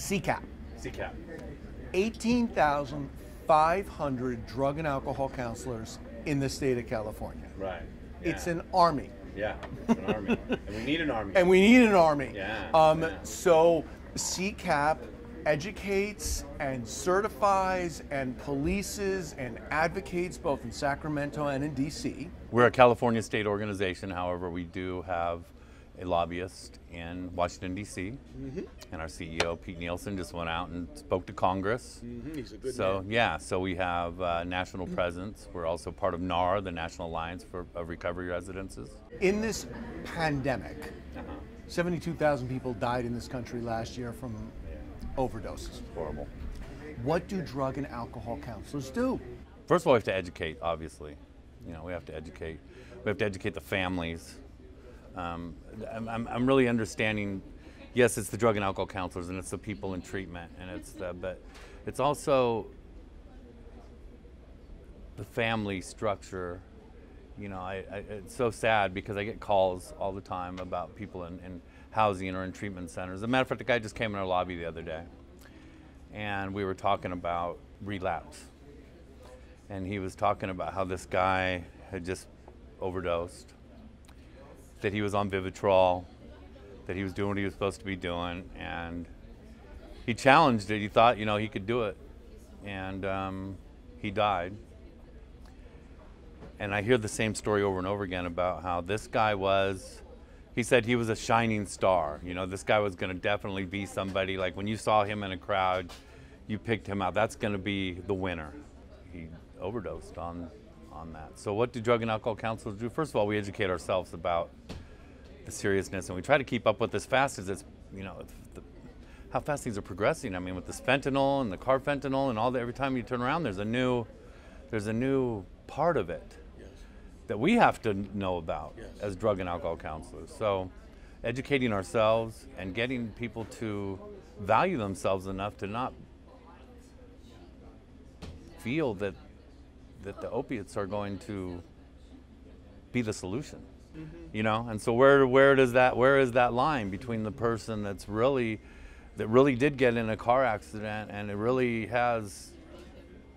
Ccapp. Ccapp. 18,500 drug and alcohol counselors in the state of California. Right. Yeah. It's an army. Yeah, it's an army. And we need an army. And we need an army. Yeah. So Ccapp educates and certifies and polices and advocates both in Sacramento and in DC. We're a California state organization, however, we do have a lobbyist in Washington, D.C. And our CEO, Pete Nielsen, just went out and spoke to Congress. He's a good So, man. yeah, so we have national presence. We're also part of NAR, the National Alliance of Recovery Residences. In this pandemic, 72,000 people died in this country last year from overdoses. Horrible. What do drug and alcohol counselors do? First of all, we have to educate, obviously. You know, we have to educate. We have to educate the families. I'm really understanding, yes, it's the drug and alcohol counselors and it's the people in treatment, and but it's also the family structure. You know, it's so sad because I get calls all the time about people in housing or in treatment centers. As a matter of fact, the guy just came in our lobby the other day, and we were talking about relapse. And he was talking about how this guy had just overdosed, that he was on Vivitrol, that he was doing what he was supposed to be doing, and he challenged it. He thought, you know, he could do it, and he died. And I hear the same story over and over again about how this guy he said he was a shining star. You know, this guy was going to definitely be somebody, like when you saw him in a crowd, you picked him out. That's going to be the winner. He overdosed on that. So what do drug and alcohol counselors do? First of all, we educate ourselves about the seriousness, and we try to keep up with as fast as it's, you know, how fast things are progressing. I mean, with this fentanyl and the carfentanil and all that, every time you turn around, there's a new part of it that we have to know about as drug and alcohol counselors. So educating ourselves and getting people to value themselves enough to not feel that the opiates are going to be the solution. You know, and so where is that line between the person that really did get in a car accident and it really has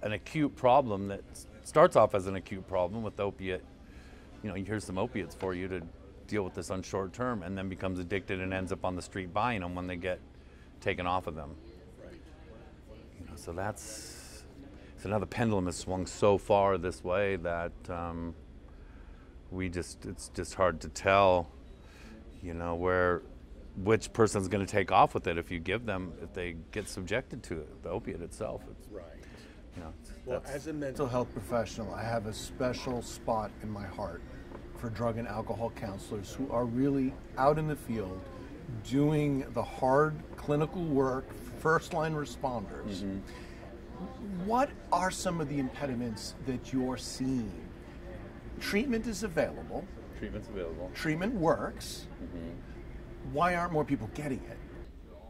an acute problem that starts off as an acute problem with opiate. You know, here's some opiates for you to deal with this on short term, and then becomes addicted and ends up on the street buying them when they get taken off of them. Right. You know, so now the pendulum has swung so far this way that it's just hard to tell, you know, which person's going to take off with it if they get subjected to it, the opiate itself. Right. You know, well, as a mental health professional, I have a special spot in my heart for drug and alcohol counselors who are really out in the field doing the hard clinical work, first-line responders. What are some of the impediments that you're seeing? Treatment is available. Treatment's available. Treatment works. Why aren't more people getting it?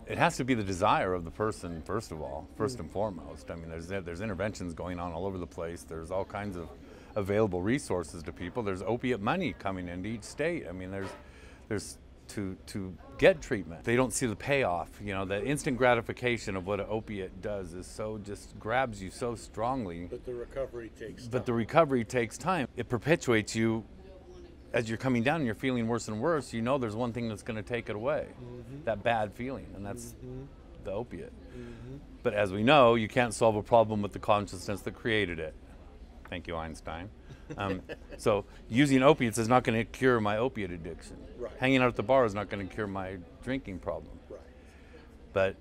It has to be the desire of the person, first of all, first and foremost. I mean, there's interventions going on all over the place. There's all kinds of available resources to people. There's opiate money coming into each state. I mean, there's to get treatment. They don't see the payoff. You know, the instant gratification of what an opiate does is just grabs you so strongly. But the recovery takes time. But the recovery takes time. It perpetuates you. As you're coming down and you're feeling worse and worse, you know there's one thing that's going to take it away, that bad feeling, and that's the opiate. But as we know, you can't solve a problem with the consciousness that created it. Thank you, Einstein. So using opiates is not going to cure my opiate addiction. Right. Hanging out at the bar is not going to cure my drinking problem. Right. But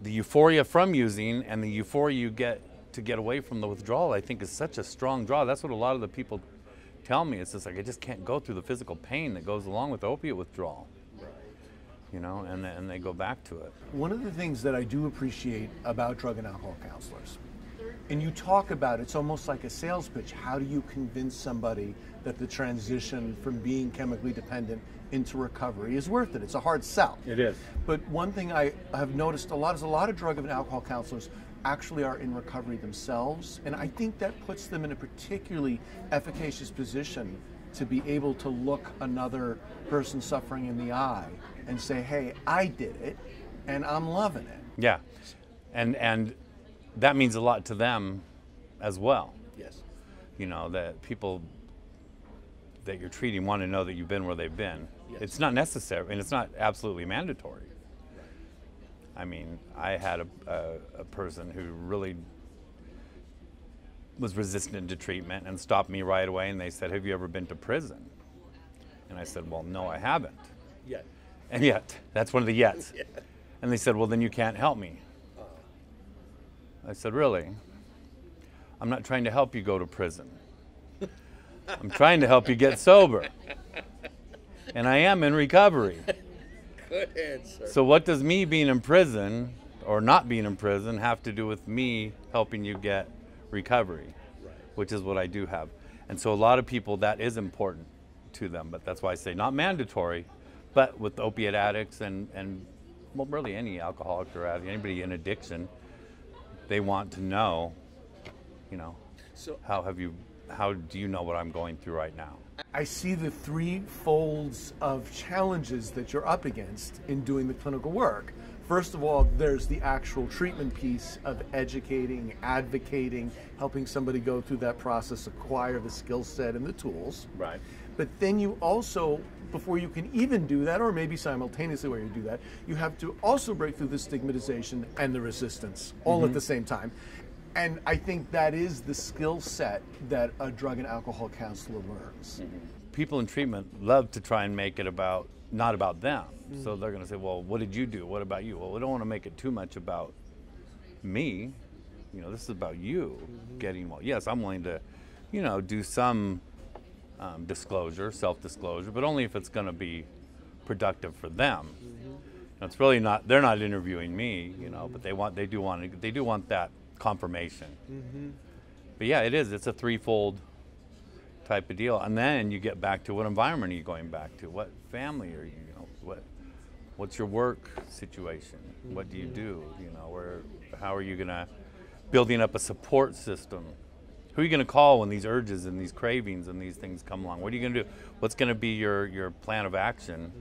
the euphoria from using and the euphoria you get to get away from the withdrawal, I think, is such a strong draw. That's what a lot of the people tell me. It's just like, I just can't go through the physical pain that goes along with opiate withdrawal. Right. You know, and they go back to it. One of the things that I do appreciate about drug and alcohol counselors, and you talk about it's almost like a sales pitch. How do you convince somebody that the transition from being chemically dependent into recovery is worth it? It's a hard sell. It is. But one thing I have noticed a lot of drug and alcohol counselors actually are in recovery themselves, and I think that puts them in a particularly efficacious position to be able to look another person suffering in the eye and say, hey, I did it, and I'm loving it. Yeah, and that means a lot to them as well. Yes. You know, that people that you're treating want to know that you've been where they've been. Yes. It's not necessary, and it's not absolutely mandatory. I mean, I had a person who really was resistant to treatment and stopped me right away, and they said, "Have you ever been to prison?" And I said, "Well, no, I haven't." Yet. And yet, that's one of the yets. Yeah. And they said, "Well, then you can't help me." I said, "Really? I'm not trying to help you go to prison. I'm trying to help you get sober. And I am in recovery. Good answer. So what does me being in prison or not being in prison have to do with me helping you get recovery?" Right. Which is what I do have. And so a lot of people, that is important to them. But that's why I say not mandatory, but with opiate addicts and well, really any alcoholic or addict, anybody in addiction, they want to know, you know, So how do you know what I'm going through right now? I see the three folds of challenges that you're up against in doing the clinical work. First of all, there's the actual treatment piece of educating, advocating, helping somebody go through that process, acquire the skill set and the tools. Right. But then you also, before you can even do that, or maybe simultaneously where you do that, you have to also break through the stigmatization and the resistance all at the same time. And I think that is the skill set that a drug and alcohol counselor learns. People in treatment love to try and make it not about them. So they're going to say, "Well, what did you do? What about you?" Well, we don't want to make it too much about me. You know, this is about you getting well. Yes, I'm willing to, you know, do some disclosure, self-disclosure, but only if it's going to be productive for them. It's really not. They're not interviewing me, you know, but they do want that confirmation. But yeah, it is. It's a threefold type of deal, and then you get back to what environment are you going back to? What family are you? You know, what's your work situation? What do you do? You know, how are you gonna building up a support system? Who are you gonna call when these urges and these cravings and these things come along? What are you gonna do? What's gonna be your plan of action?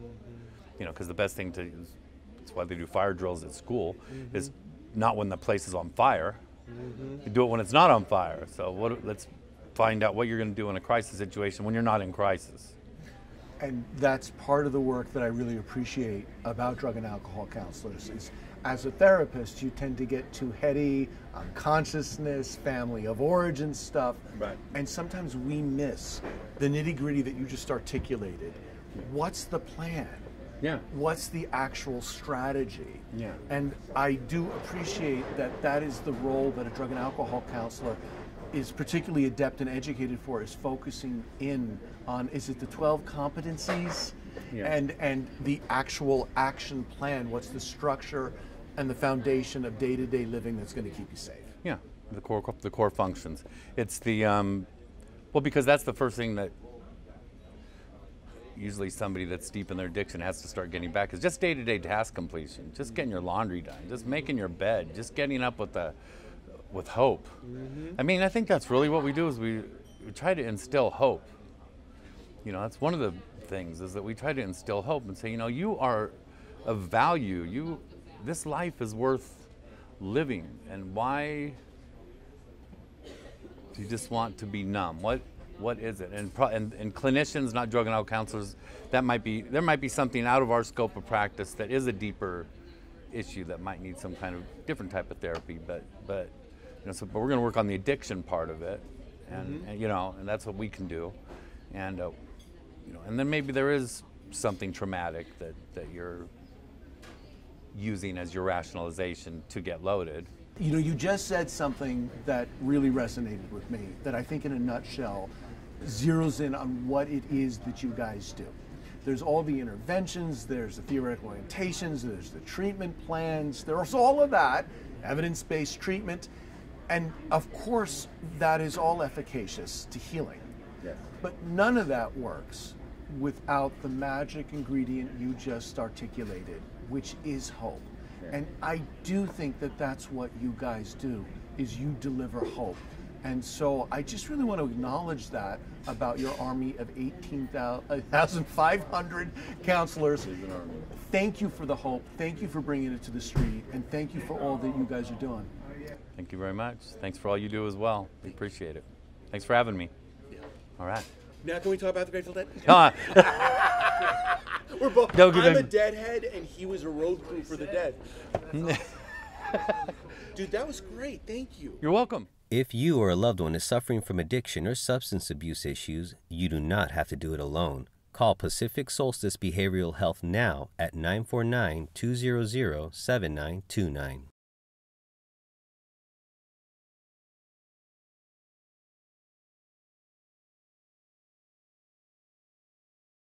You know, because the best thing that's why they do fire drills at school, is not when the place is on fire. You do it when it's not on fire. So let's find out what you're going to do in a crisis situation when you're not in crisis. And that's part of the work that I really appreciate about drug and alcohol counselors is, as a therapist, you tend to get too heady on consciousness, family of origin stuff. Right. And sometimes we miss the nitty-gritty that you just articulated. What's the plan? Yeah. What's the actual strategy? Yeah. And I do appreciate that that is the role that a drug and alcohol counselor is particularly adept and educated for, is focusing in on, is it the 12 competencies? Yeah. And the actual action plan. What's the structure and the foundation of day-to-day living that's going to keep you safe? Yeah, the core functions. It's the well, because that's the first thing that usually somebody that's deep in their addiction has to start getting back, is just day-to-day task completion, just getting your laundry done, just making your bed, just getting up with hope. I mean, I think that's really what we do, is we try to instill hope. You know, that's one of the things, is that we try to instill hope and say, you know, you are of value. This life is worth living, and why do you just want to be numb? What is it? And clinicians, not drug and alcohol counselors, there might be something out of our scope of practice that is a deeper issue that might need some kind of different type of therapy. But you know, but we're going to work on the addiction part of it, and you know, and that's what we can do, and you know, and then maybe there is something traumatic that you're using as your rationalization to get loaded. You know, you just said something that really resonated with me, that I think in a nutshell zeroes in on what it is that you guys do. There's all the interventions, there's the theoretical orientations, there's the treatment plans, there's all of that, evidence-based treatment, and of course that is all efficacious to healing. Yes. But none of that works without the magic ingredient you just articulated, which is hope. And I do think that that's what you guys do, is you deliver hope And so I just really want to acknowledge that about your army of 18,500 counselors. Thank you for the hope. Thank you for bringing it to the street. And thank you for all that you guys are doing. Thank you very much. Thanks for all you do as well. We appreciate it. Thanks for having me. Yeah. All right. Now can we talk about the Grateful Dead? Come on. We're both. Don't give I'm a him- Deadhead, and he was a road crew for the Dead. Dude, that was great. Thank you. You're welcome. If you or a loved one is suffering from addiction or substance abuse issues, you do not have to do it alone. Call Pacific Solstice Behavioral Health now at 949-200-7929.